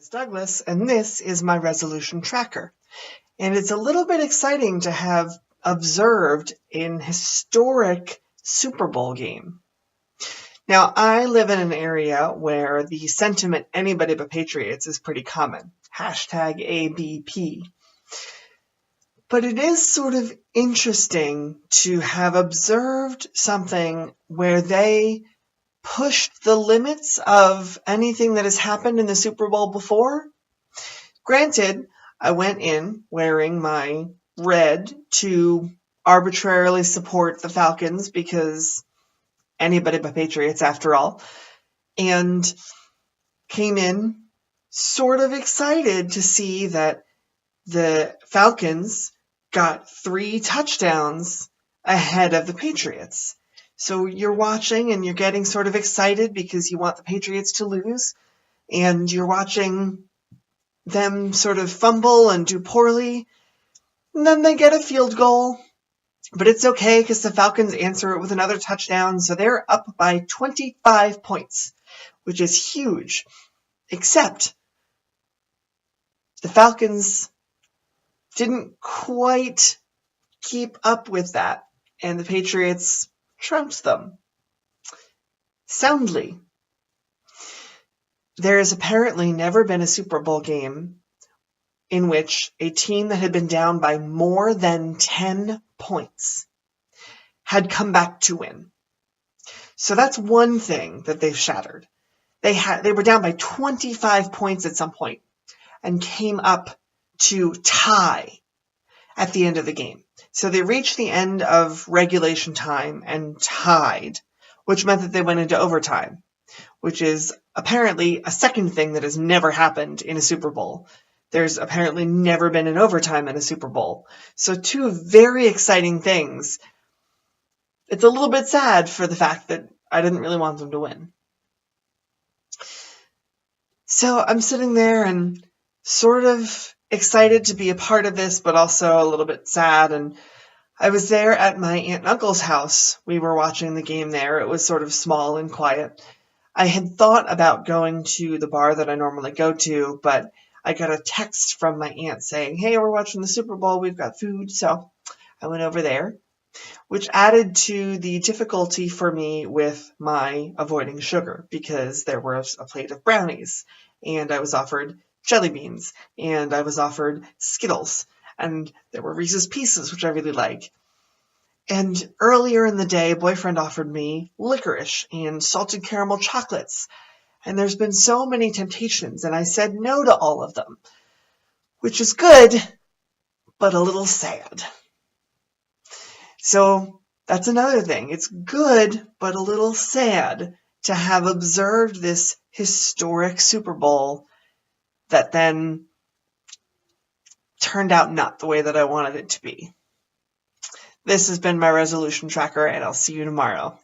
It's Douglas, and this is my resolution tracker. And it's a little bit exciting to have observed an historic Super Bowl game. Now, I live in an area where the sentiment anybody but Patriots is pretty common. Hashtag ABP. But it is sort of interesting to have observed something where they pushed the limits of anything that has happened in the Super Bowl before. Granted, I went in wearing my red to arbitrarily support the Falcons because anybody but Patriots after all, and came in sort of excited to see that the Falcons got 3 touchdowns ahead of the Patriots. So you're watching and you're getting sort of excited because you want the Patriots to lose, and you're watching them sort of fumble and do poorly, and then they get a field goal. But it's okay because the Falcons answer it with another touchdown, so they're up by 25 points, which is huge. Except the Falcons didn't quite keep up with that, and the Patriots trounced them soundly. There has apparently never been a Super Bowl game in which a team that had been down by more than 10 points had come back to win. So that's one thing that they've shattered. They were down by 25 points at some point and came up to tie at the end of the game. So they reached the end of regulation time and tied, which meant that they went into overtime, which is apparently a second thing that has never happened in a Super Bowl. There's apparently never been an overtime in a Super Bowl. So 2 very exciting things. It's a little bit sad for the fact that I didn't really want them to win. So I'm sitting there and sort of excited to be a part of this, but also a little bit sad. And I was there at my aunt and uncle's house. We were watching the game there. It was sort of small and quiet. I had thought about going to the bar that I normally go to, but I got a text from my aunt saying, "Hey, we're watching the Super Bowl. We've got food." So I went over there, which added to the difficulty for me with my avoiding sugar because there was a plate of brownies, and I was offered jelly beans, and I was offered Skittles, and there were Reese's Pieces, which I really like. And earlier in the day, boyfriend offered me licorice and salted caramel chocolates. And there's been so many temptations, and I said no to all of them, which is good, but a little sad. So that's another thing. It's good, but a little sad to have observed this historic Super Bowl that then turned out not the way that I wanted it to be. This has been my resolution tracker, and I'll see you tomorrow.